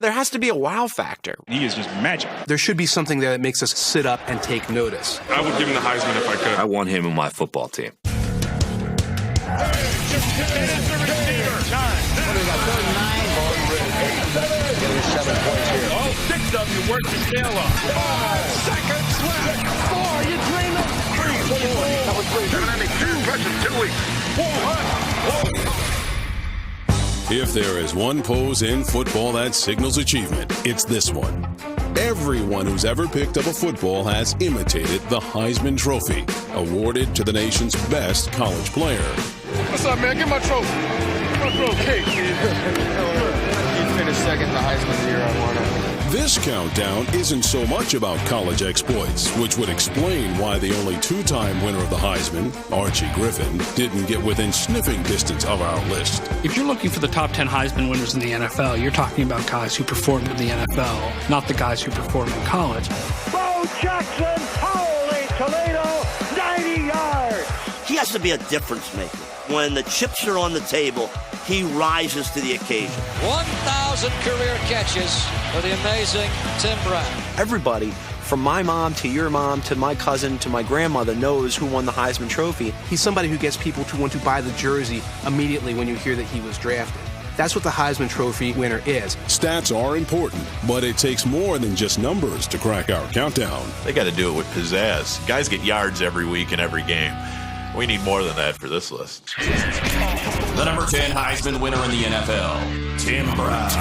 There has to be a wow factor. He is just magic. There should be something there that makes us sit up and take notice. I would give him the Heisman if I could. I want him in my football team. All 6 of you work your tail off. 5 seconds left. 4, you dream it. 3, 4. That was 3. 2 touches, 2 weeks. 1. If there is one pose in football that signals achievement, it's this one. Everyone who's ever picked up a football has imitated the Heisman Trophy, awarded to the nation's best college player. What's up, man? Get my trophy. Get my trophy. He finished second in the Heisman the year I won it. This countdown isn't so much about college exploits, which would explain why the only 2-time winner of the Heisman, Archie Griffin, didn't get within sniffing distance of our list. If you're looking for the top 10 Heisman winners in the NFL, you're talking about guys who performed in the NFL, not the guys who performed in college. Bo Jackson, holy Toledo, 90 yards. He has to be a difference maker. When the chips are on the table, he rises to the occasion. 1,000 career catches for the amazing Tim Brown. Everybody, from my mom to your mom to my cousin to my grandmother, knows who won the Heisman Trophy. He's somebody who gets people to want to buy the jersey immediately when you hear that he was drafted. That's what the Heisman Trophy winner is. Stats are important, but it takes more than just numbers to crack our countdown. They got to do it with pizzazz. Guys get yards every week and every game. We need more than that for this list. The number 10 Heisman winner in the NFL, Tim Brown.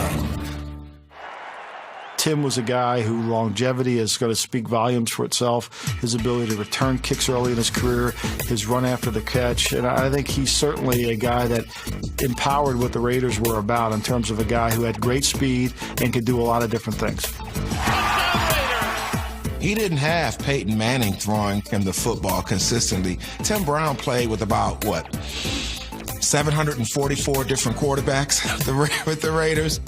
Tim was a guy who longevity is going to speak volumes for itself. His ability to return kicks early in his career, his run after the catch. And I think he's certainly a guy that empowered what the Raiders were about in terms of a guy who had great speed and could do a lot of different things. He didn't have Peyton Manning throwing him the football consistently. Tim Brown played with about, 744 different quarterbacks with the Raiders.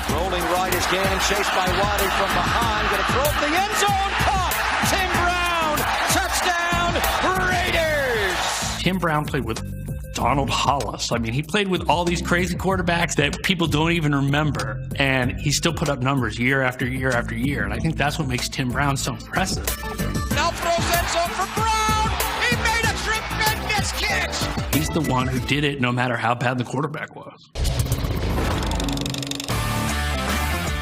Rolling right is Gannon, chased by Wadley from behind. Going to throw it in the end zone. Caught. Tim Brown. Touchdown, Raiders. Tim Brown played with Donald Hollis. I mean, he played with all these crazy quarterbacks that people don't even remember, and he still put up numbers year after year after year, and I think that's what makes Tim Brown so impressive. Now throws end zone for Brown. He made a tremendous catch. He's the one who did it no matter how bad the quarterback was.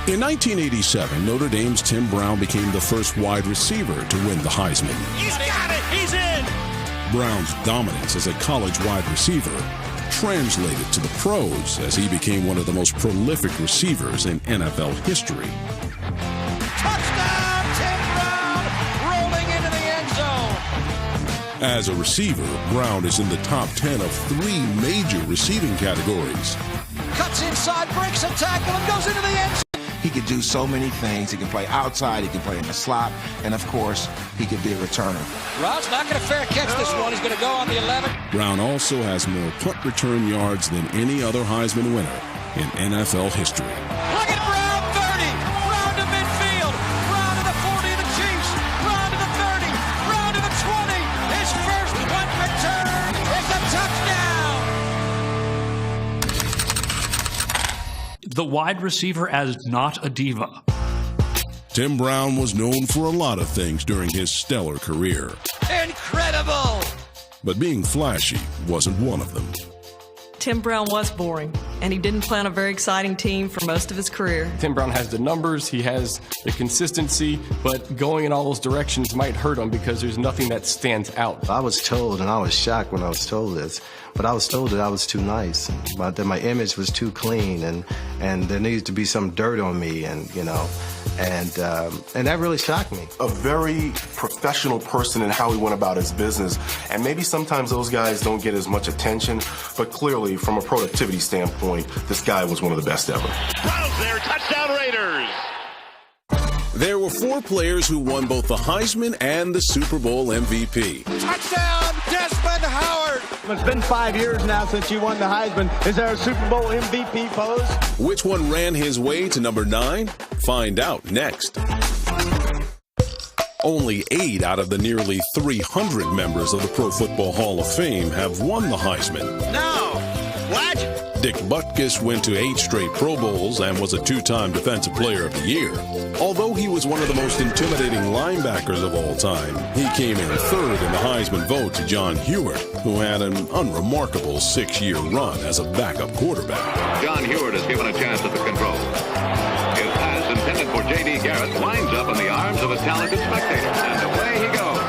In 1987, Notre Dame's Tim Brown became the first wide receiver to win the Heisman. He's got it. He's in. Brown's dominance as a college wide receiver translated to the pros as he became one of the most prolific receivers in NFL history. Touchdown, Tim Brown, rolling into the end zone. As a receiver, Brown is in the top 10 of 3 major receiving categories. Cuts inside, breaks a tackle, and goes into the end zone. He could do so many things. He can play outside, he can play in the slot, and of course, he could be a returner. Brown's not going to fair catch this one. He's going to go on the 11. Brown also has more punt return yards than any other Heisman winner in NFL history. Look at Brown, 30. Brown to midfield. Brown to the 40 of the Chiefs. Brown to the 30. Brown to the 20. His first punt return is a touchdown. The wide receiver as not a diva. Tim Brown was known for a lot of things during his stellar career. Incredible! But being flashy wasn't one of them. Tim Brown was boring, and he didn't play on a very exciting team for most of his career. Tim Brown has the numbers, he has the consistency, but going in all those directions might hurt him because there's nothing that stands out. I was told, and I was shocked when I was told this, but I was told that I was too nice, that my image was too clean, and there needs to be some dirt on me, and that really shocked me. A very professional person in how he went about his business, and maybe sometimes those guys don't get as much attention, but clearly, from a productivity standpoint, this guy was one of the best ever. Browns there, touchdown Raiders. There were 4 players who won both the Heisman and the Super Bowl MVP. Touchdown, Desmond Howard. It's been 5 years now since you won the Heisman. Is there a Super Bowl MVP pose? Which one ran his way to number 9? Find out next. Only 8 out of the nearly 300 members of the Pro Football Hall of Fame have won the Heisman. No. What? Dick Butkus went to 8 straight Pro Bowls and was a 2-time Defensive Player of the Year. Although he was one of the most intimidating linebackers of all time, he came in third in the Heisman vote to John Hewitt, who had an unremarkable 6-year run as a backup quarterback. John Hewitt is given a chance at the controls. His pass intended for J.D. Garrett winds up in the arms of a talented spectator, and away he goes.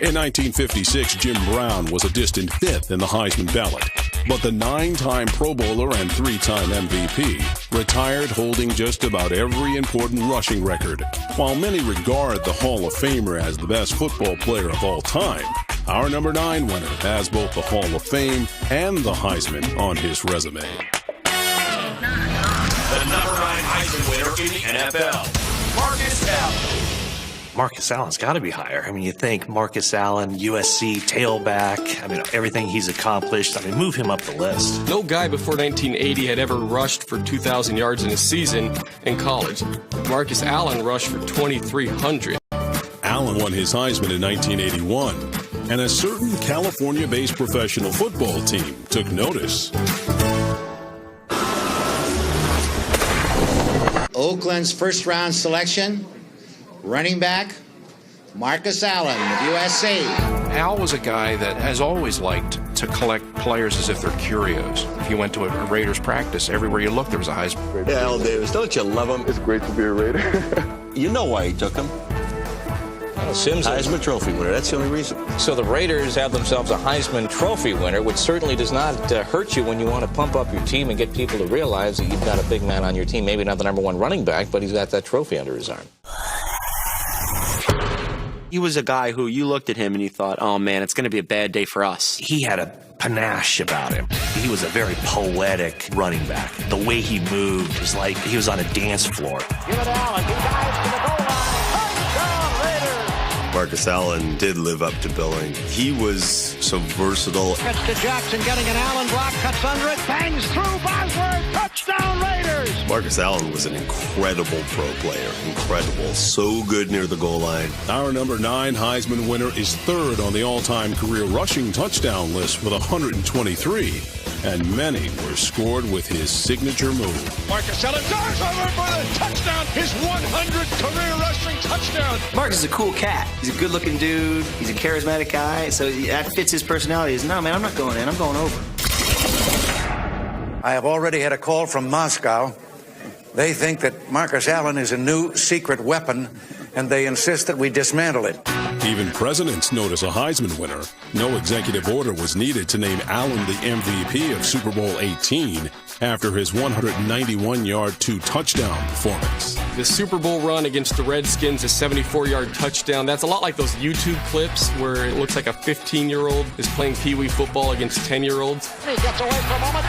In 1956, Jim Brown was a distant 5th in the Heisman ballot, but the 9-time Pro Bowler and 3-time MVP retired holding just about every important rushing record. While many regard the Hall of Famer as the best football player of all time, our number 9 winner has both the Hall of Fame and the Heisman on his resume. The number 9 Heisman winner in the NFL, Marcus Allen. Marcus Allen's got to be higher. I mean, you think Marcus Allen, USC tailback. I mean, everything he's accomplished. I mean, move him up the list. No guy before 1980 had ever rushed for 2,000 yards in a season in college. Marcus Allen rushed for 2,300. Allen won his Heisman in 1981, and a certain California-based professional football team took notice. Oakland's first-round selection, running back, Marcus Allen of USC. Al was a guy that has always liked to collect players as if they're curios. If you went to a Raiders practice, everywhere you looked, there was a Heisman. Yeah, Al Davis, don't you love him? It's great to be a Raider. You know why he took him. Heisman Trophy winner, that's the only reason. So the Raiders have themselves a Heisman Trophy winner, which certainly does not hurt you when you want to pump up your team and get people to realize that you've got a big man on your team. Maybe not the number 1 running back, but he's got that trophy under his arm. He was a guy who you looked at him and you thought, oh man, it's going to be a bad day for us. He had a panache about him. He was a very poetic running back. The way he moved was like he was on a dance floor. Give it Allen. He dives to the goal line. Touchdown, Raiders. Marcus Allen did live up to billing. He was so versatile. Cuts to Jackson, getting an Allen block, cuts under it, bangs through Bosworth. Touchdown, Raiders. Marcus Allen was an incredible pro player. Incredible. So good near the goal line. Our number 9 Heisman winner is 3rd on the all-time career rushing touchdown list with 123. And many were scored with his signature move. Marcus Allen dives over for the touchdown. His 100th career rushing touchdown. Marcus is a cool cat. He's a good-looking dude. He's a charismatic guy. So that fits his personality. He's, no, man, I'm not going in. I'm going over. I have already had a call from Moscow. They think that Marcus Allen is a new secret weapon, and they insist that we dismantle it. Even presidents notice a Heisman winner. No executive order was needed to name Allen the MVP of Super Bowl 18 after his 191-yard 2-touchdown performance. The Super Bowl run against the Redskins, a 74-yard touchdown. That's a lot like those YouTube clips where it looks like a 15-year-old is playing pee-wee football against 10-year-olds. He gets away for a moment.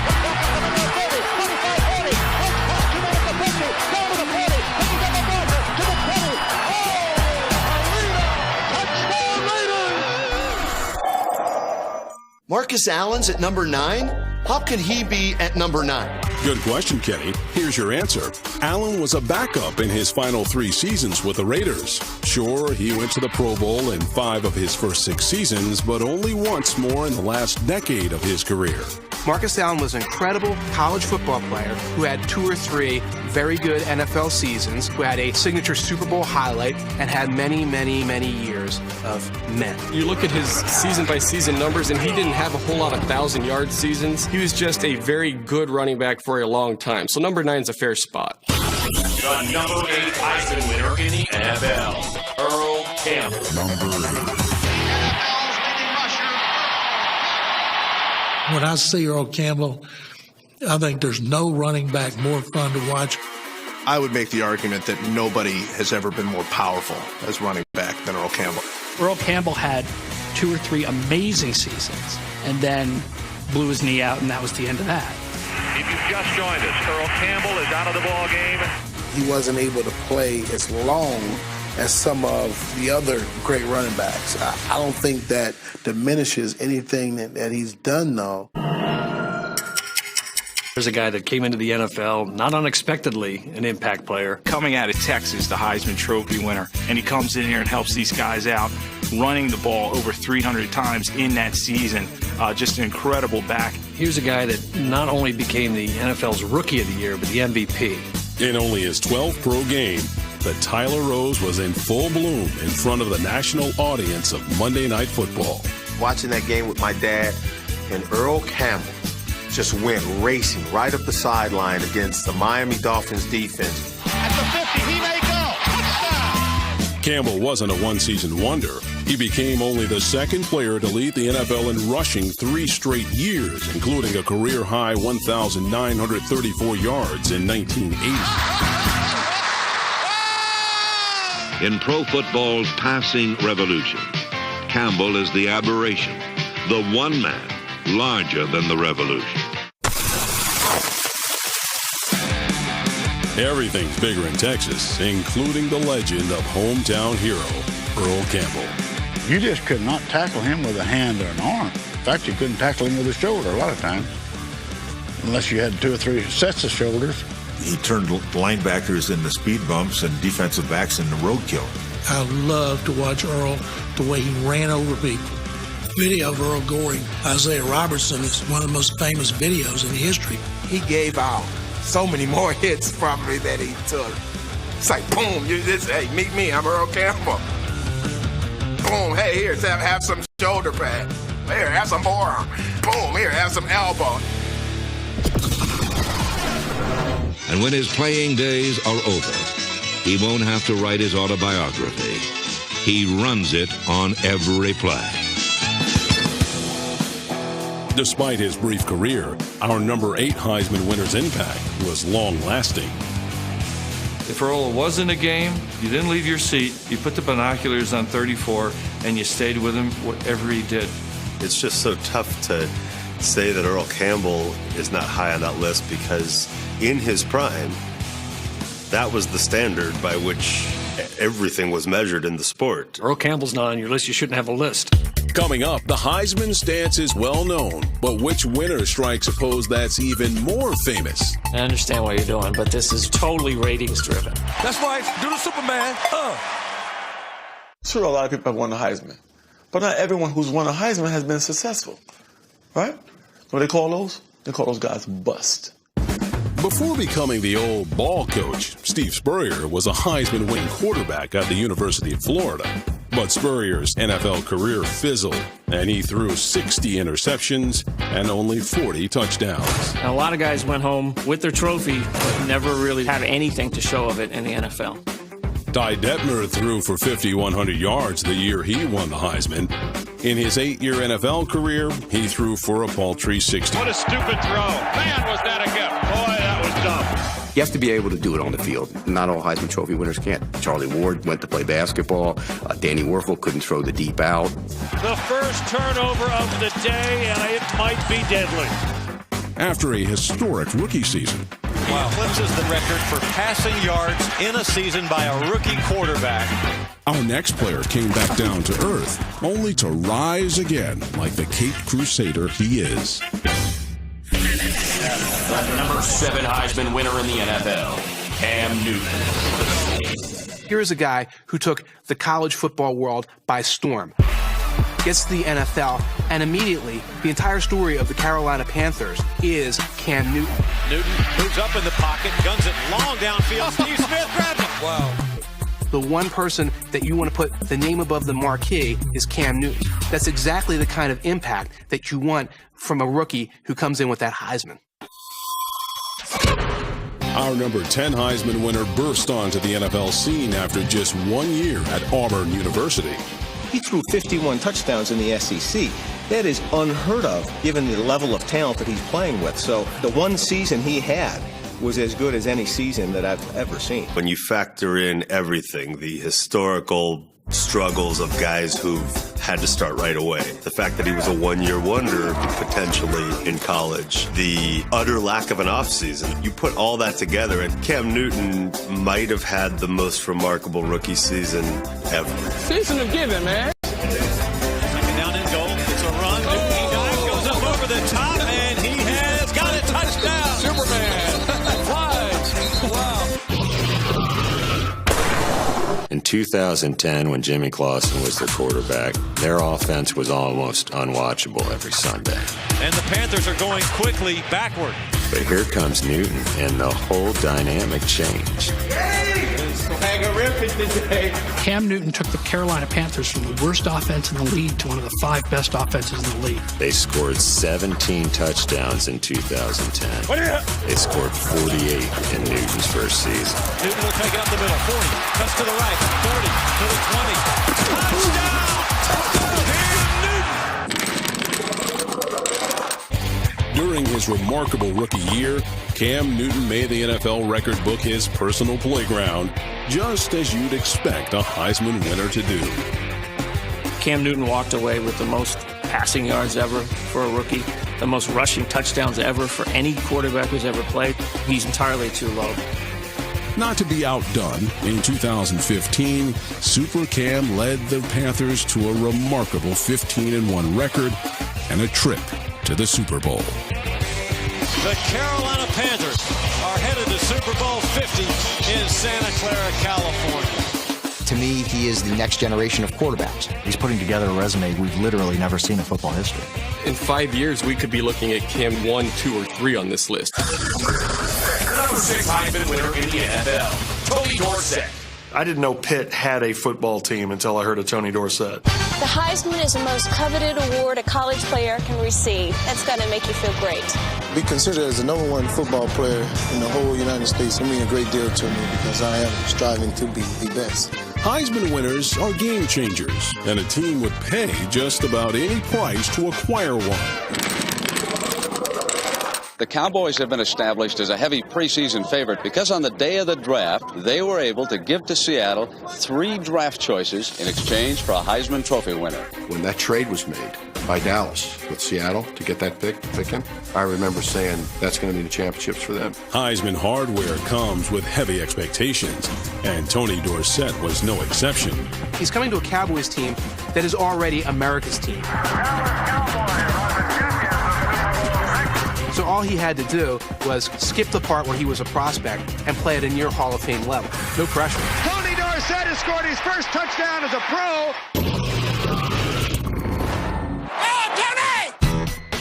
Marcus Allen's at number 9? How could he be at number 9? Good question, Kenny. Here's your answer. Allen was a backup in his final 3 seasons with the Raiders. Sure, he went to the Pro Bowl in 5 of his first 6 seasons, but only once more in the last decade of his career. Marcus Allen was an incredible college football player who had 2 or 3 very good NFL seasons, who had a signature Super Bowl highlight, and had many, many, many years of men. You look at his season-by-season numbers, and he didn't have a whole lot of 1,000-yard seasons. He was just a very good running back for a long time. So number 9 is a fair spot. The number 8 Heisman winner in the NFL, Earl Campbell. Number 8. When I see Earl Campbell, I think there's no running back more fun to watch. I would make the argument that nobody has ever been more powerful as running back than Earl Campbell. Earl Campbell had 2 or 3 amazing seasons and then blew his knee out, and that was the end of that. If you've just joined us, Earl Campbell is out of the ball game. He wasn't able to play as long as some of the other great running backs. I don't think that diminishes anything that he's done, though. There's a guy that came into the NFL, not unexpectedly, an impact player. Coming out of Texas, the Heisman Trophy winner, and he comes in here and helps these guys out. running the ball over 300 times in that season. Just an incredible back. Here's a guy that not only became the NFL's Rookie of the Year, but the MVP. In only his 12th pro game, the Tyler Rose was in full bloom in front of the national audience of Monday Night Football. Watching that game with my dad, and Earl Campbell just went racing right up the sideline against the Miami Dolphins defense. At the 50, he may go. Touchdown! Campbell wasn't a one-season wonder. He became only the second player to lead the NFL in rushing 3 straight years, including a career-high 1,934 yards in 1980. In pro football's passing revolution, Campbell is the aberration, the one man larger than the revolution. Everything's bigger in Texas, including the legend of hometown hero, Earl Campbell. You just could not tackle him with a hand or an arm. In fact, you couldn't tackle him with a shoulder a lot of times, unless you had 2 or 3 sets of shoulders. He turned linebackers into speed bumps and defensive backs into roadkill. I love to watch Earl, the way he ran over people. Video of Earl goring Isaiah Robertson is one of the most famous videos in history. He gave out so many more hits probably that he took. It's like, boom, you just, hey, meet me, I'm Earl Campbell. Boom, hey, here, have some shoulder pad. Here, have some forearm. Boom, here, have some elbow. And when his playing days are over, he won't have to write his autobiography. He runs it on every play. Despite his brief career, our number 8 Heisman winner's impact was long-lasting. If Earl was in a game, you didn't leave your seat, you put the binoculars on 34, and you stayed with him whatever he did. It's just so tough to say that Earl Campbell is not high on that list because in his prime, that was the standard by which everything was measured in the sport. Earl Campbell's not on your list. You shouldn't have a list. Coming up, the Heisman stance is well known, but which winner strikes a pose that's even more famous? I understand what you're doing, but this is totally ratings driven. That's right. Do the Superman. Sure, a lot of people have won the Heisman, but not everyone who's won a Heisman has been successful, right? What do they call those? They call those guys bust. Before becoming the old ball coach, Steve Spurrier was a Heisman-winning quarterback at the University of Florida. But Spurrier's NFL career fizzled, and he threw 60 interceptions and only 40 touchdowns. Now, a lot of guys went home with their trophy, but never really had anything to show of it in the NFL. Ty Detmer threw for 5,100 yards the year he won the Heisman. In his 8-year NFL career, he threw for a paltry 60. What a stupid throw. Man, was that a gift. Boy, that was dumb. You have to be able to do it on the field. Not all Heisman Trophy winners can. Charlie Ward went to play basketball. Danny Werfel couldn't throw the deep out. The first turnover of the day, and it might be deadly. After a historic rookie season, Wow. Eclipses the record for passing yards in a season by a rookie quarterback. our next player came back down to earth, only to rise again like the Caped Crusader he is. The number 7 Heisman winner in the NFL, Cam Newton. Here is a guy who took the college football world by storm. Gets to the NFL, and immediately the entire story of the Carolina Panthers is Cam Newton. Newton moves up in the pocket, guns it long downfield. Steve Smith grabs it. Wow. The one person that you want to put the name above the marquee is Cam Newton. That's exactly the kind of impact that you want from a rookie who comes in with that Heisman. Our number 10 Heisman winner burst onto the NFL scene after just 1 year at Auburn University. He threw 51 touchdowns in the SEC. That is unheard of, given the level of talent that he's playing with. So the one season he had was as good as any season that I've ever seen. When you factor in everything, the historical struggles of guys who've had to start right away, the fact that he was a one-year wonder potentially in college, the utter lack of an offseason, you put all that together, and Cam Newton might have had the most remarkable rookie season ever. Season of giving, man. Second down and goal. It's a run. Newton dive goes up over the top, and he has got a touchdown. Superman. Flies. Wow. In 2010, when Jimmy Clausen was the quarterback, their offense was almost unwatchable every Sunday. And the Panthers are going quickly backward. But here comes Newton, and the whole dynamic changed. Cam Newton took the Carolina Panthers from the worst offense in the league to one of the 5 best offenses in the league. They scored 17 touchdowns in 2010. They scored 48 in Newton's first season. Newton will take it up the middle. 40. Cuts to the right. 30. To the 20. Touchdown! During his remarkable rookie year, Cam Newton made the NFL record book his personal playground, just as you'd expect a Heisman winner to do. Cam Newton walked away with the most passing yards ever for a rookie, the most rushing touchdowns ever for any quarterback who's ever played. He's entirely too low. Not to be outdone, in 2015, Super Cam led the Panthers to a remarkable 15-1 record and a trip to the Super Bowl. The Carolina Panthers are headed to Super Bowl 50 in Santa Clara, California. To me, he is the next generation of quarterbacks. He's putting together a resume we've literally never seen in football history. In 5 years, we could be looking at Cam 1, 2, or 3 on this list. The number 6 Heisman winner in the NFL, Tony Dorsett. I didn't know Pitt had a football team until I heard of Tony Dorsett. The Heisman is the most coveted award a college player can receive. That's going to make you feel great. Be considered as the #1 football player in the whole United States will mean a great deal to me because I am striving to be the best. Heisman winners are game changers, and a team would pay just about any price to acquire one. The Cowboys have been established as a heavy preseason favorite because on the day of the draft, they were able to give to Seattle 3 draft choices in exchange for a Heisman Trophy winner. When that trade was made by Dallas with Seattle to get that pick him, I remember saying that's going to be the championships for them. Heisman hardware comes with heavy expectations, and Tony Dorsett was no exception. He's coming to a Cowboys team that is already America's team. So all he had to do was skip the part where he was a prospect and play at a near Hall of Fame level. No pressure. Tony Dorsett has scored his first touchdown as a pro.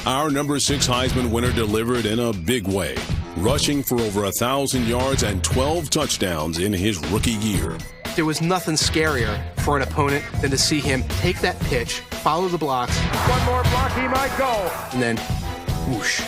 Our number 6 Heisman winner delivered in a big way, rushing for over 1,000 yards and 12 touchdowns in his rookie year. There was nothing scarier for an opponent than to see him take that pitch, follow the blocks. One more block, he might go. And then, whoosh.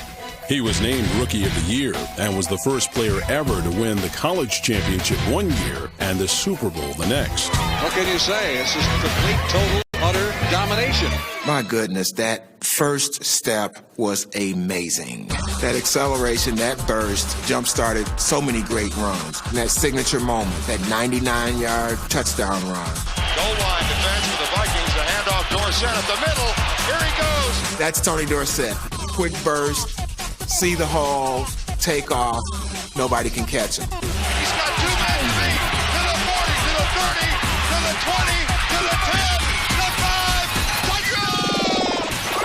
He was named Rookie of the Year and was the first player ever to win the college championship one year and the Super Bowl the next. What can you say? This is complete, total, utter domination. My goodness, that first step was amazing. That acceleration, that burst, jump-started so many great runs. And that signature moment, that 99-yard touchdown run. Goal line defense for the Vikings. A handoff, Dorsett at the middle. Here he goes. That's Tony Dorsett. Quick burst, see the hole, take off. Nobody can catch him. He's got 2 men to beat. To the 40, to the 30, to the 20, to the 10, to the 5. Touchdown!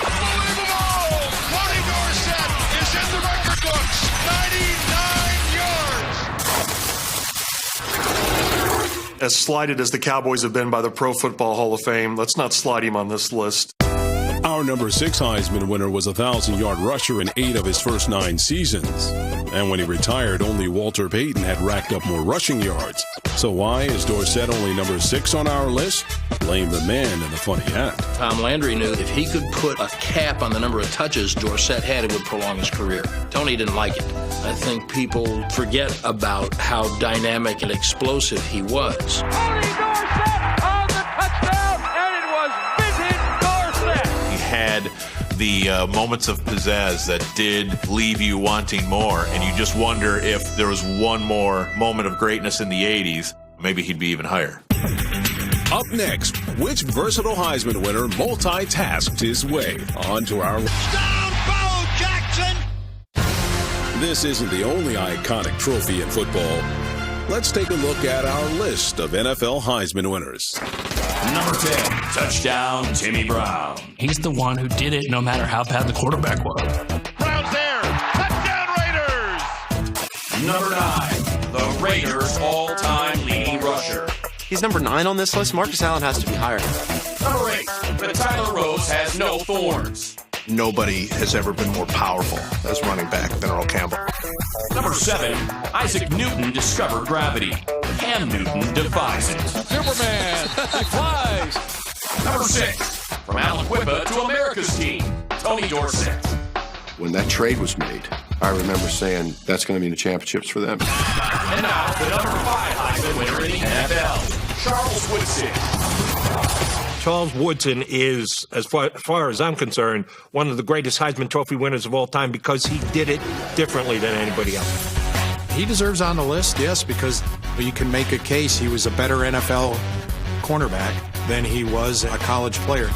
Unbelievable! Tony Dorsett is in the record books. 99 yards. As slighted as the Cowboys have been by the Pro Football Hall of Fame, let's not slide him on this list. Our number 6 Heisman winner was a 1,000-yard rusher in 8 of his first 9 seasons. And when he retired, only Walter Payton had racked up more rushing yards. So why is Dorsett only number 6 on our list? Blame the man in the funny hat. Tom Landry knew if he could put a cap on the number of touches Dorsett had, it would prolong his career. Tony didn't like it. I think people forget about how dynamic and explosive he was. Tony Dorsett on the touchdown, and it was vintage Dorsett. Had the moments of pizzazz that did leave you wanting more, and you just wonder if there was one more moment of greatness in the 80s, maybe he'd be even higher. Up next, which versatile Heisman winner multitasked his way onto our list? Down, Bo Jackson! This isn't the only iconic trophy in football. Let's take a look at our list of NFL Heisman winners. Number 10, touchdown, Timmy Brown. He's the one who did it no matter how bad the quarterback was. Brown's there. Touchdown, Raiders! Number 9, the Raiders' all-time leading rusher, He's number 9 on this list. Marcus Allen has to be higher. Number 8, but Tyler Rose has no thorns. Nobody has ever been more powerful as running back than Earl Campbell. Number 7, Isaac Newton discovered gravity. Cam Newton defies it. Superman, he flies. Number 6, from Alan Quippa to America's team, Tony Dorsett. When that trade was made, I remember saying that's going to mean the championships for them. And now, the number 5 Heisman winner in the NFL, Charles Woodson. Charles Woodson is, as far as I'm concerned, one of the greatest Heisman Trophy winners of all time because he did it differently than anybody else. He deserves on the list, yes, because you can make a case he was a better NFL cornerback than he was a college player.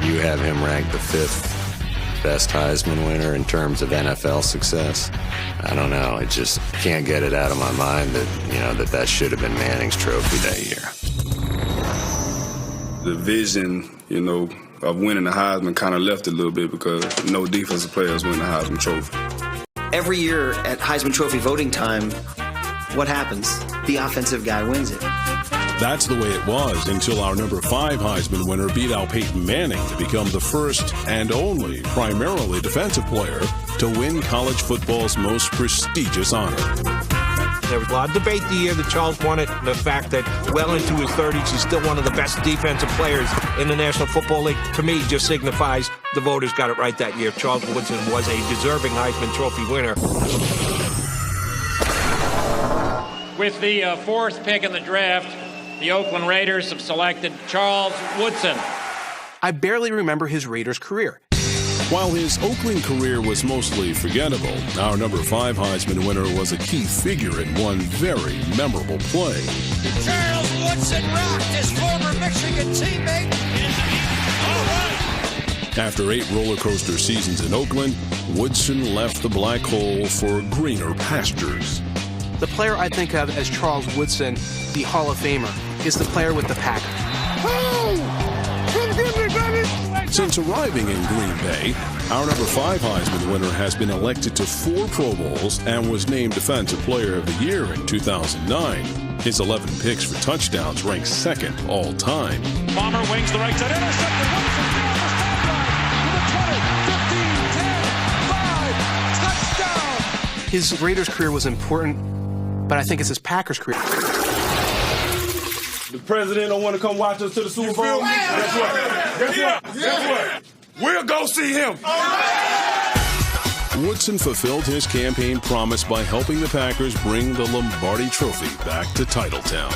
You have him ranked the 5th best Heisman winner in terms of NFL success. I don't know. I just can't get it out of my mind that, that should have been Manning's trophy that year. The vision, of winning the Heisman kind of left a little bit because no defensive players win the Heisman Trophy. Every year at Heisman Trophy voting time, what happens? The offensive guy wins it. That's the way it was until our number 5 Heisman winner beat out Peyton Manning to become the first and only primarily defensive player to win college football's most prestigious honor. There was a lot of debate the year that Charles won it, and the fact that well into his 30s, he's still one of the best defensive players in the National Football League, to me just signifies the voters got it right that year. Charles Woodson was a deserving Heisman Trophy winner. With the 4th pick in the draft, the Oakland Raiders have selected Charles Woodson. I barely remember his Raiders career. While his Oakland career was mostly forgettable, our number 5 Heisman winner was a key figure in one very memorable play. Charles Woodson rocked his former Michigan teammate. All right. After 8 roller coaster seasons in Oakland, Woodson left the black hole for greener pastures. The player I think of as Charles Woodson, the Hall of Famer, is the player with the Packers. Since arriving in Green Bay, our number 5 Heisman winner has been elected to 4 Pro Bowls and was named Defensive Player of the Year in 2009. His 11 picks for touchdowns ranks 2nd all time. Palmer wings the right side, intercepted. Woodson down the sideline to the 20, 15, 10, 5, touchdown. His Raiders career was important, but I think it's his Packers career. The president don't want to come watch us to the Super Bowl. Guess what? Guess what? We'll go see him. Woodson fulfilled his campaign promise by helping the Packers bring the Lombardi Trophy back to Titletown.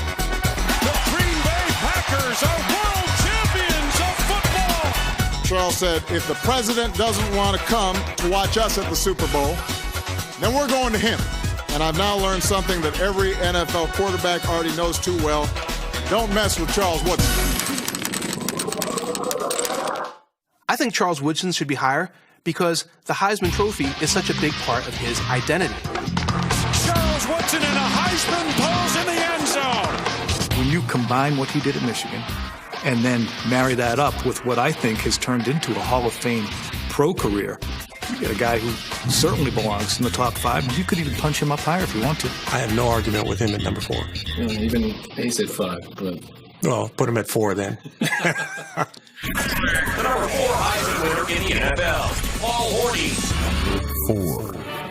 The Green Bay Packers are world champions of football. Charles said, if the president doesn't want to come to watch us at the Super Bowl, then we're going to him. And I've now learned something that every NFL quarterback already knows too well. Don't mess with Charles Woodson. I think Charles Woodson should be higher because the Heisman Trophy is such a big part of his identity. Charles Woodson and a Heisman pose in the end zone. When you combine what he did at Michigan and then marry that up with what I think has turned into a Hall of Fame pro career, you get a guy who certainly belongs in the top 5. You could even punch him up higher if you want to. I have no argument with him at number 4. Even he said 5, but... Well, put him at 4 then. The number 4 Heisman winner in the NFL, Paul Hornung.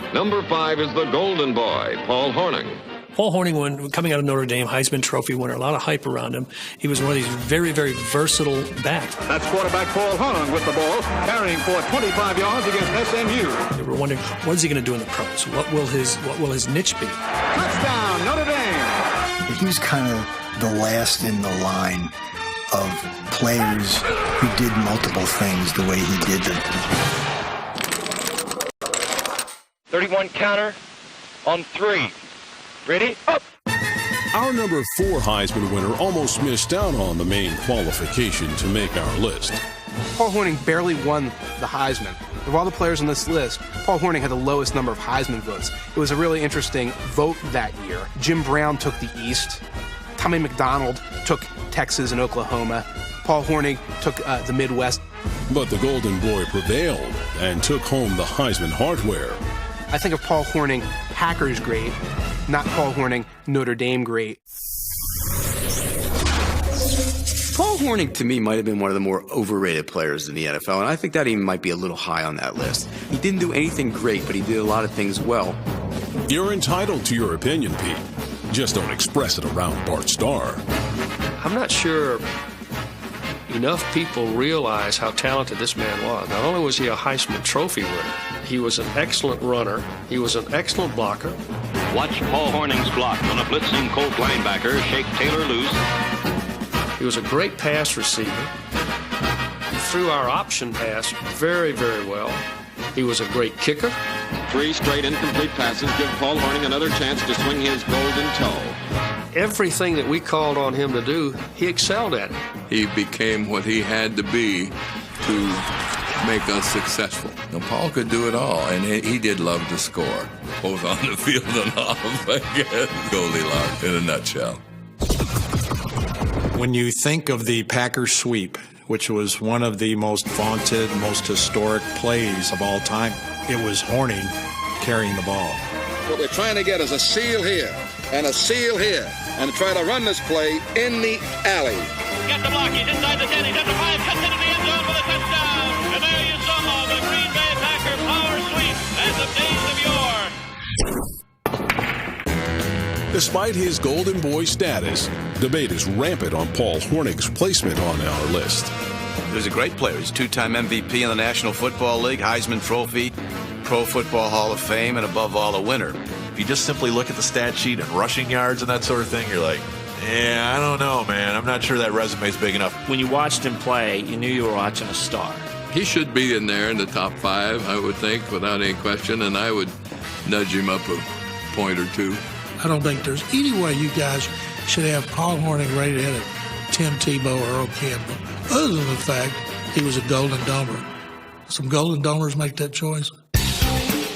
4. Number 5 is the Golden Boy, Paul Hornung. Paul Hornung, coming out of Notre Dame, Heisman Trophy winner, a lot of hype around him. He was one of these very, very versatile backs. That's quarterback Paul Hornung with the ball, carrying for 25 yards against SMU. They were wondering, what is he going to do in the pros? What will his niche be? Touchdown, Notre Dame! He was kind of the last in the line of players who did multiple things the way he did them. 31 counter on 3. Ready? Up! Our number 4 Heisman winner almost missed out on the main qualification to make our list. Paul Hornung barely won the Heisman. Of all the players on this list, Paul Hornung had the lowest number of Heisman votes. It was a really interesting vote that year. Jim Brown took the East. Tommy McDonald took Texas and Oklahoma. Paul Hornung took the Midwest. But the Golden Boy prevailed and took home the Heisman hardware. I think of Paul Hornung, Packers great, not Paul Hornung, Notre Dame great. Paul Hornung, to me, might have been one of the more overrated players in the NFL, and I think that even might be a little high on that list. He didn't do anything great, but he did a lot of things well. You're entitled to your opinion, Pete. Just don't express it around Bart Starr. I'm not sure enough people realize how talented this man was. Not only was he a Heisman Trophy winner, he was an excellent runner. He was an excellent blocker. Watch Paul Hornung's block on a blitzing Colt linebacker shake Taylor loose. He was a great pass receiver. He threw our option pass very, very well. He was a great kicker. 3 straight incomplete passes give Paul Hornung another chance to swing his golden toe. Everything that we called on him to do, he excelled at it. He became what he had to be to make us successful. Now, Paul could do it all, and he did love to score, both on the field and off, I guess. Goldilocks in a nutshell. When you think of the Packers sweep, which was one of the most vaunted, most historic plays of all time, it was Hornung carrying the ball. What we're trying to get is a seal here and a seal here and try to run this play in the alley. Get the block. He's inside the 10. He's at the 5. Cuts into the end zone for the touchdown. And there you saw the Green Bay Packer power sweep as of days of yore. Despite his Golden Boy status, debate is rampant on Paul Hornung's placement on our list. He was a great player. He's 2-time MVP in the National Football League, Heisman Trophy, Pro Football Hall of Fame, and above all, a winner. If you just simply look at the stat sheet and rushing yards and that sort of thing, you're like, yeah, I don't know, man. I'm not sure that resume's big enough. When you watched him play, you knew you were watching a star. He should be in there in the top 5, I would think, without any question, and I would nudge him up a point or two. I don't think there's any way you guys should have Paul Hornung rated ahead of Tim Tebow or Earl Campbell, other than the fact he was a Golden Domer. Some Golden Domers make that choice.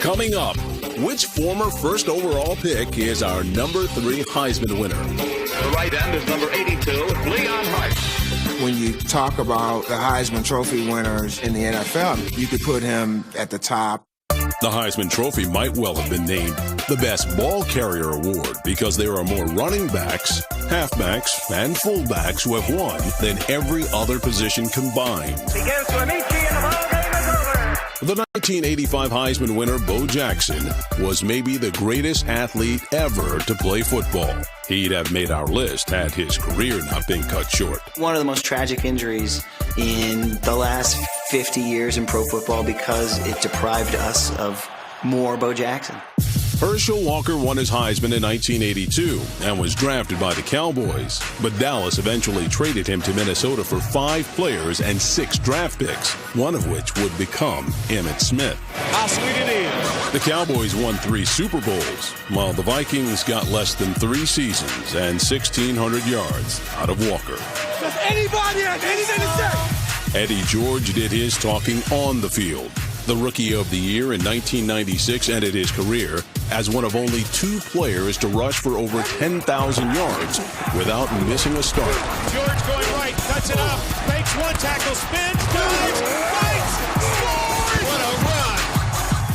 Coming up, which former first overall pick is our number 3 Heisman winner? The right end is number 82, Leon Hart. When you talk about the Heisman Trophy winners in the NFL, you could put him at the top. The Heisman Trophy might well have been named the Best Ball Carrier Award because there are more running backs, halfbacks, and fullbacks who have won than every other position combined. Begins to Amici and the ball game is over. The 1985 Heisman winner, Bo Jackson, was maybe the greatest athlete ever to play football. He'd have made our list had his career not been cut short. One of the most tragic injuries in the last 50 years in pro football because it deprived us of more Bo Jackson. Herschel Walker won his Heisman in 1982 and was drafted by the Cowboys, but Dallas eventually traded him to Minnesota for 5 players and 6 draft picks, one of which would become Emmitt Smith. How sweet it is. The Cowboys won 3 Super Bowls, while the Vikings got less than 3 seasons and 1,600 yards out of Walker. Does anybody have anything to say? Eddie George did his talking on the field. The Rookie of the Year in 1996 ended his career as one of only 2 players to rush for over 10,000 yards without missing a start. George going right, cuts it up, makes one tackle, spins, dives, fights, scores! What a run!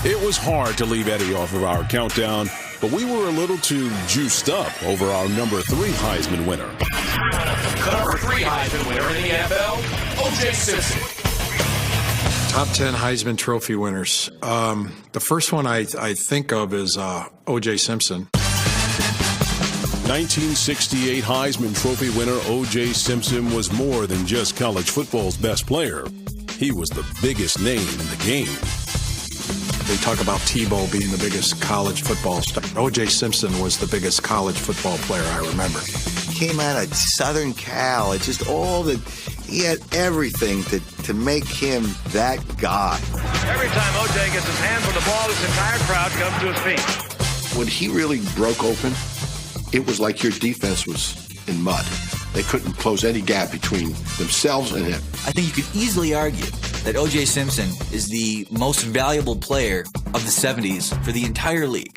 It was hard to leave Eddie off of our countdown, but we were a little too juiced up over our number 3 Heisman winner. The number 3 Heisman winner in the NFL, O.J. Simpson. Top 10 Heisman Trophy winners. The first one I think of is O.J. Simpson. 1968 Heisman Trophy winner O.J. Simpson was more than just college football's best player. He was the biggest name in the game. They talk about Tebow being the biggest college football star. O.J. Simpson was the biggest college football player I remember. Came out of Southern Cal. It's just all that. He had everything to make him that guy. Every time O.J. gets his hands on the ball, this entire crowd comes to his feet. When he really broke open, it was like your defense was in mud. They couldn't close any gap between themselves and him. I think you could easily argue that O.J. Simpson is the most valuable player of the 70s for the entire league.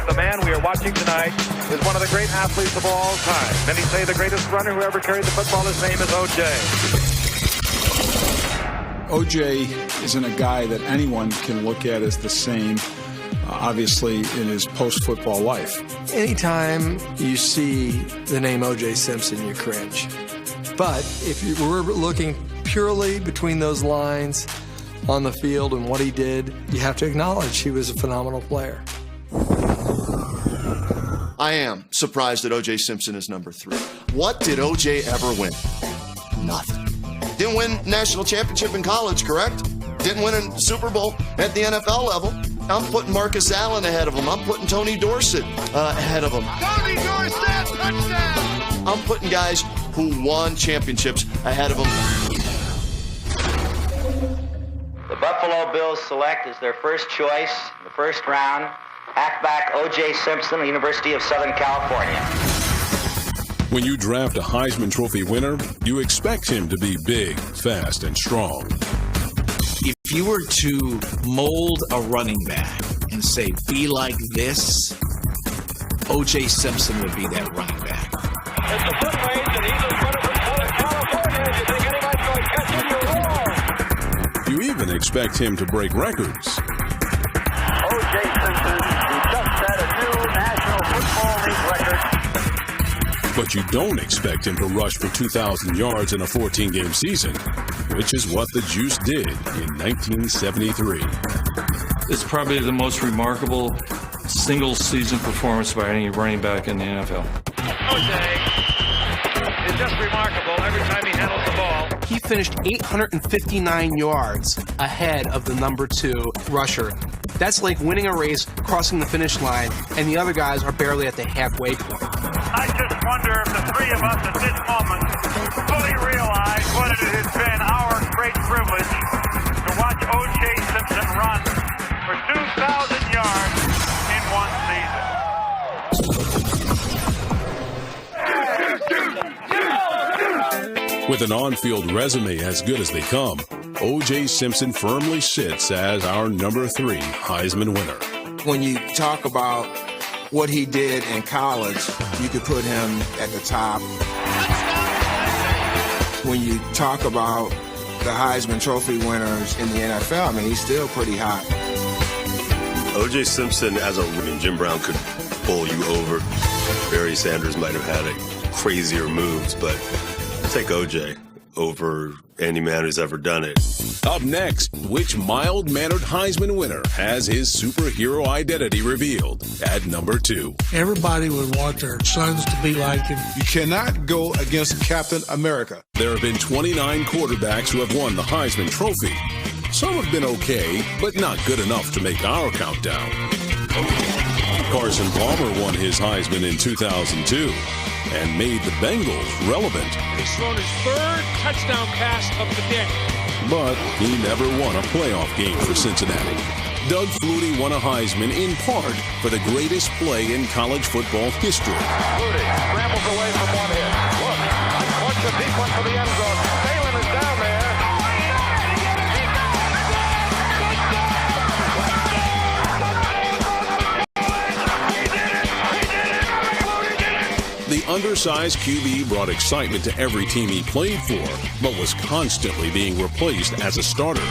The man we are watching tonight is one of the great athletes of all time. Many say the greatest runner who ever carried the football. His name is O.J. O.J. isn't a guy that anyone can look at as the same, obviously, in his post-football life. Anytime you see the name O.J. Simpson, you cringe. But if you were looking purely between those lines on the field and what he did, you have to acknowledge he was a phenomenal player. I am surprised that O.J. Simpson is number 3. What did O.J. ever win? Nothing. Didn't win national championship in college, correct? Didn't win a Super Bowl at the NFL level. I'm putting Marcus Allen ahead of him. I'm putting Tony Dorsett ahead of him. Tony Dorsett, touchdown! I'm putting guys who won championships ahead of him. The Buffalo Bills select as their first choice in the first round halfback O.J. Simpson, the University of Southern California. When you draft a Heisman Trophy winner, you expect him to be big, fast, and strong. If you were to mold a running back and say, be like this, O.J. Simpson would be that running back. It's a foot race, and he's as good as Southern California. If you think anybody's going to catch him, you're wrong. You even expect him to break records. O.J. Simpson, who just set a new National Football League record. But you don't expect him to rush for 2,000 yards in a 14-game season, which is what the Juice did in 1973. It's probably the most remarkable single-season performance by any running back in the NFL. O.J. is just remarkable every time he handles the ball. He finished 859 yards ahead of the number 2 rusher. That's like winning a race, crossing the finish line, and the other guys are barely at the halfway point. I just wonder if the three of us at this moment fully realize what it has been our great privilege to watch O.J. Simpson run for 2,000 yards in one season. With an on-field resume as good as they come, O.J. Simpson firmly sits as our number 3 Heisman winner. When you talk about what he did in college, you could put him at the top. When you talk about the Heisman Trophy winners in the NFL, I mean, he's still pretty hot. O.J. Simpson, Jim Brown could pull you over. Barry Sanders might have had crazier moves, but I'll take O.J. over any man who's ever done it. Up next, which mild-mannered Heisman winner has his superhero identity revealed at number 2? Everybody would want their sons to be like him. You cannot go against Captain America. There have been 29 quarterbacks who have won the Heisman Trophy. Some have been okay, but not good enough to make our countdown. Carson Palmer won his Heisman in 2002 and made the Bengals relevant. He's thrown his 3rd touchdown pass of the day. But he never won a playoff game for Cincinnati. Doug Flutie won a Heisman in part for the greatest play in college football history. Flutie scrambles away from one hit. Look, what's the deep one for the end zone? Phelan is down there. The undersized QB brought excitement to every team he played for, but was constantly being replaced as a starter.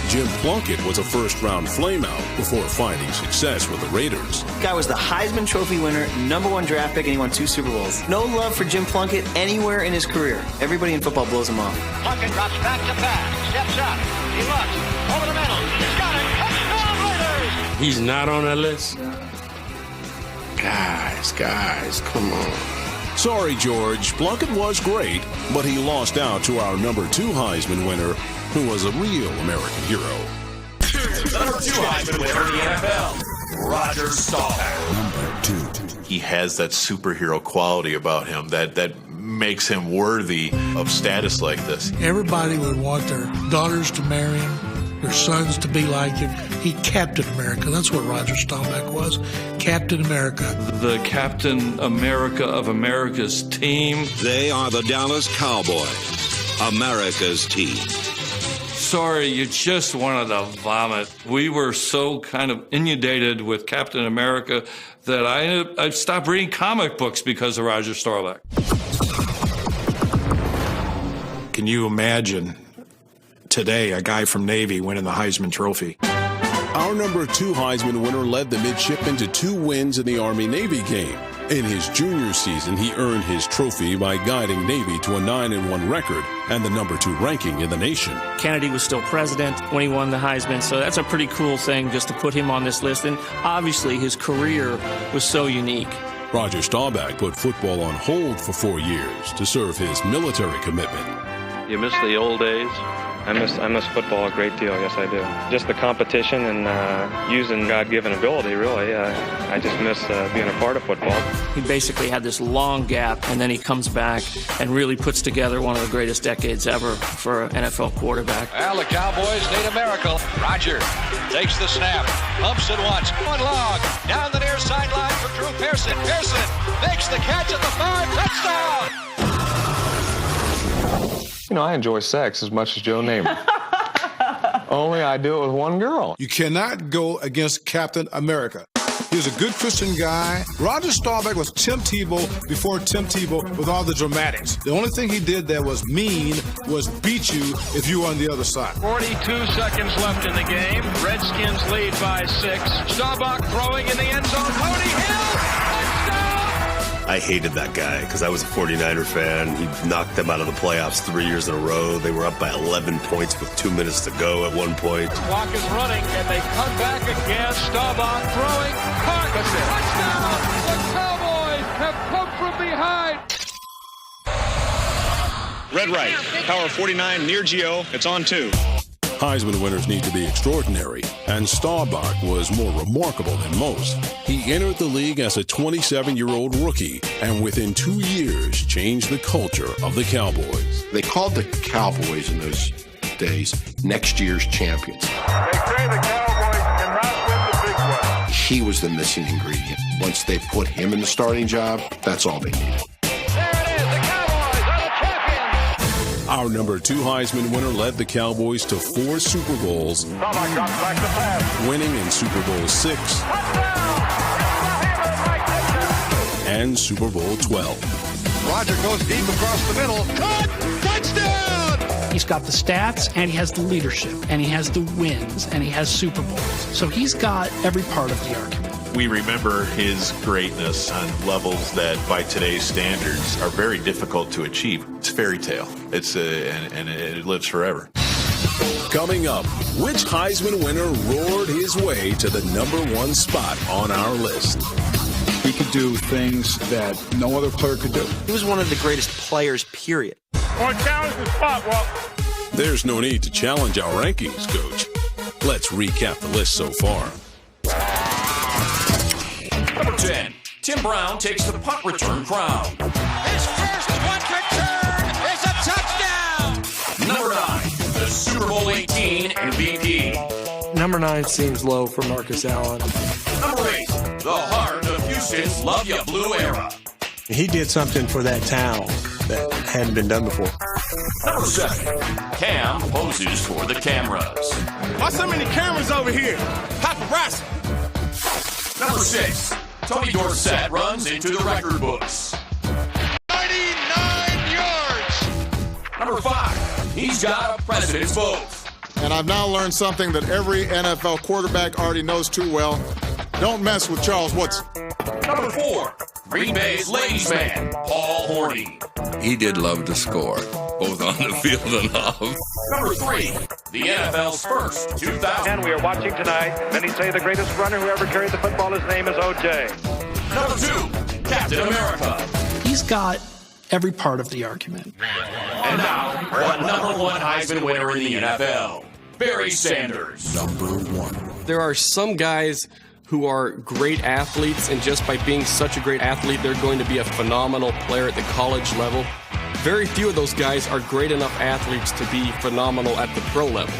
Jim Plunkett was a first-round flameout before finding success with the Raiders. Guy was the Heisman Trophy winner, number 1 draft pick, and he won 2 Super Bowls. No love for Jim Plunkett anywhere in his career. Everybody in football blows him off. Plunkett drops back to pass, steps up, he looks, over the middle, he's got it, touchdown Raiders! He's not on that list? Guys, come on. Sorry, George. Plunkett was great, but he lost out to our number 2 Heisman winner, who was a real American hero. Number 2 Heisman winner in the NFL, Roger Staubach. Number 2. He has that superhero quality about him that makes him worthy of status like this. Everybody would want their daughters to marry him, their sons to be like him. He Captain America. That's what Roger Staubach was. Captain America. The Captain America of America's team. They are the Dallas Cowboys, America's team. Sorry, you just wanted to vomit. We were so kind of inundated with Captain America that I stopped reading comic books because of Roger Staubach. Can you imagine today, a guy from Navy winning the Heisman Trophy. Our number 2 Heisman winner led the midshipmen to 2 wins in the Army-Navy game. In his junior season, he earned his trophy by guiding Navy to a 9-1 record and the number 2 ranking in the nation. Kennedy was still president when he won the Heisman, so that's a pretty cool thing just to put him on this list. And obviously, his career was so unique. Roger Staubach put football on hold for 4 years to serve his military commitment. You miss the old days? I miss football a great deal, yes I do. Just the competition and using God-given ability, really. I just miss being a part of football. He basically had this long gap, and then he comes back and really puts together one of the greatest decades ever for an NFL quarterback. Well, the Cowboys need a miracle. Roger takes the snap, pumps it once, one long, down the near sideline for Drew Pearson. Pearson makes the catch at the 5, touchdown! You know, I enjoy sex as much as Joe Namath. Only I do it with one girl. You cannot go against Captain America. He was a good Christian guy. Roger Staubach was Tim Tebow before Tim Tebow with all the dramatics. The only thing he did that was mean was beat you if you were on the other side. 42 seconds left in the game. Redskins lead by 6. Staubach throwing in the end zone. Cody Hill! I hated that guy because I was a 49er fan. He knocked them out of the playoffs 3 years in a row. They were up by 11 points with 2 minutes to go at one point. Clock is running, and they come back again. Staubach throwing. Caught. Touchdown! The Cowboys have come from behind. Red right. Power 49 near Gio. It's on 2. Heisman winners need to be extraordinary, and Staubach was more remarkable than most. He entered the league as a 27-year-old rookie, and within 2 years changed the culture of the Cowboys. They called the Cowboys in those days next year's champions. They say the Cowboys cannot win the big one. He was the missing ingredient. Once they put him in the starting job, that's all they needed. Our number 2 Heisman winner led the Cowboys to 4 Super Bowls, winning in Super Bowl 6 and Super Bowl 12. Roger goes deep across the middle. Caught! Touchdown! He's got the stats, and he has the leadership, and he has the wins, and he has Super Bowls. So he's got every part of the argument. We remember his greatness on levels that, by today's standards, are very difficult to achieve. It's fairy tale. And it lives forever. Coming up, which Heisman winner roared his way to the number 1 spot on our list? He could do things that no other player could do. He was one of the greatest players, period. Or challenge the spot, Walt. There's no need to challenge our rankings, Coach. Let's recap the list so far. Number 10, Tim Brown takes the punt return crown. His first punt return is a touchdown! Number 9, the Super Bowl 18 MVP. Number 9 seems low for Marcus Allen. Number 8, the heart of Houston's Love Ya Blue era. He did something for that town that hadn't been done before. Number 7, Cam poses for the cameras. Why so many cameras over here? Paparazzi. Number 6, Tony Dorsett runs into the record books. 99 yards. Number 5, he's got a president's vote. And I've now learned something that every NFL quarterback already knows too well. Don't mess with Charles Woodson. Number 4, Green Bay's ladies' man, Paul Horney. He did love to score, both on the field and off. Number 3, the NFL's first 2000. And we are watching tonight. Many say the greatest runner who ever carried the football, his name is O.J. Number 2, Captain America. He's got every part of the argument. And now, the number 1 Heisman winner in the NFL, Barry Sanders. Number 1. There are some guys who are great athletes, and just by being such a great athlete, they're going to be a phenomenal player at the college level. Very few of those guys are great enough athletes to be phenomenal at the pro level.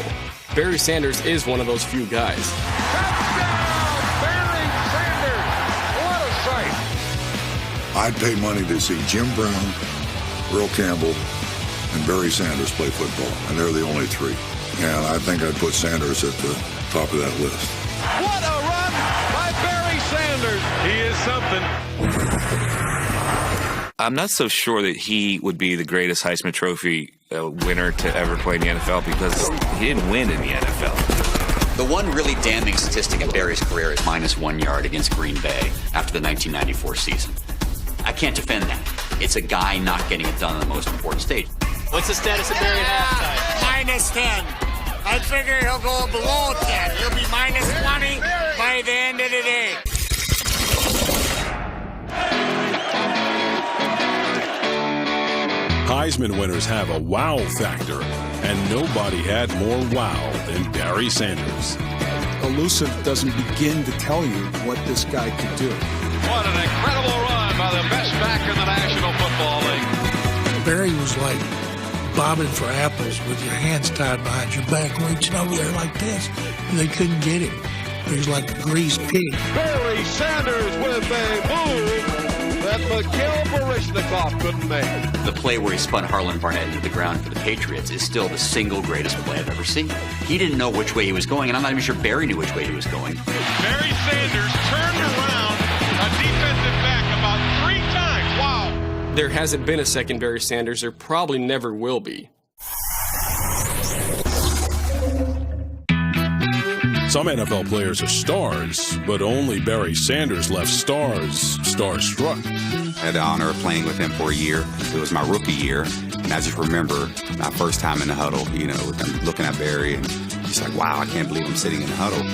Barry Sanders is one of those few guys. Touchdown, Barry Sanders. What a sight. I'd pay money to see Jim Brown, Earl Campbell, and Barry Sanders play football, and they're the only 3. And I think I'd put Sanders at the top of that list. What a run by Barry Sanders. He is something. I'm not so sure that he would be the greatest Heisman Trophy winner to ever play in the NFL because he didn't win in the NFL. The one really damning statistic in Barry's career is -1 yard against Green Bay after the 1994 season. I can't defend that. It's a guy not getting it done on the most important stage. What's the status of Barry at halftime? -10. I figure he'll go below 10. He'll be -20 by the end of the day. Heisman winners have a wow factor, and nobody had more wow than Barry Sanders. Elusive doesn't begin to tell you what this guy could do. What an incredible run by the best back in the National Football League. Barry was like bobbing for apples with your hands tied behind your back, reaching over there like this. And they couldn't get him. He was like a greased pig. Barry Sanders with a move that Mikhail Baryshnikov couldn't make. The play where he spun Harlan Barnett into the ground for the Patriots is still the single greatest play I've ever seen. He didn't know which way he was going, and I'm not even sure Barry knew which way he was going. Barry Sanders turned around a defensive back about 3 times. Wow. There hasn't been a second Barry Sanders. There probably never will be. Some NFL players are stars, but only Barry Sanders left stars starstruck. I had the honor of playing with him for a year. It was my rookie year, and I just remember my first time in the huddle, I'm looking at Barry, and he's like, wow, I can't believe I'm sitting in the huddle.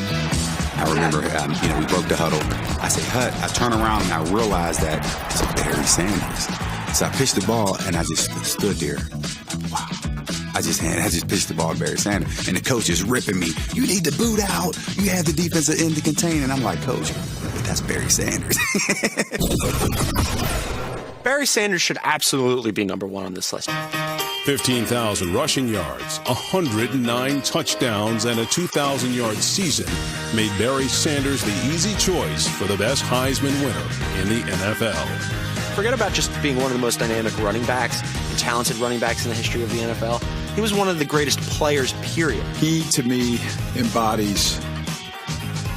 I remember, we broke the huddle. I said, Hut. I turn around, and I realized that it's Barry Sanders. So I pitched the ball, and I just stood there. Wow. I just pitched the ball to Barry Sanders, and the coach is ripping me. You need to boot out. You have the defensive end to contain. And I'm like, Coach, that's Barry Sanders. Barry Sanders should absolutely be number 1 on this list. 15,000 rushing yards, 109 touchdowns, and a 2,000-yard season made Barry Sanders the easy choice for the best Heisman winner in the NFL. Forget about just being one of the most dynamic running backs and talented running backs in the history of the NFL. He was one of the greatest players, period. He, to me, embodies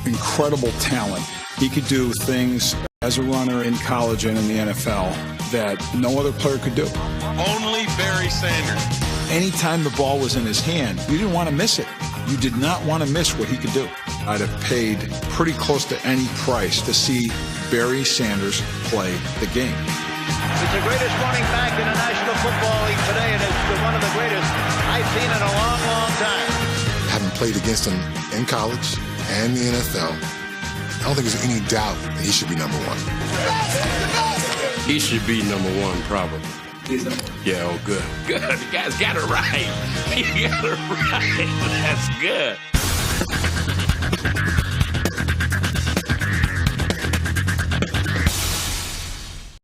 incredible talent. He could do things as a runner in college and in the NFL that no other player could do. Only Barry Sanders. Anytime the ball was in his hand, you didn't want to miss it. You did not want to miss what he could do. I'd have paid pretty close to any price to see Barry Sanders play the game. He's the greatest running back in the National Football League today, and it's one of the greatest I've seen in a long, long time. Having played against him in college and the NFL, I don't think there's any doubt that he should be number 1. He should be number 1, probably. Yeah, oh, good. Good. You guys got it right. You got it right. That's good.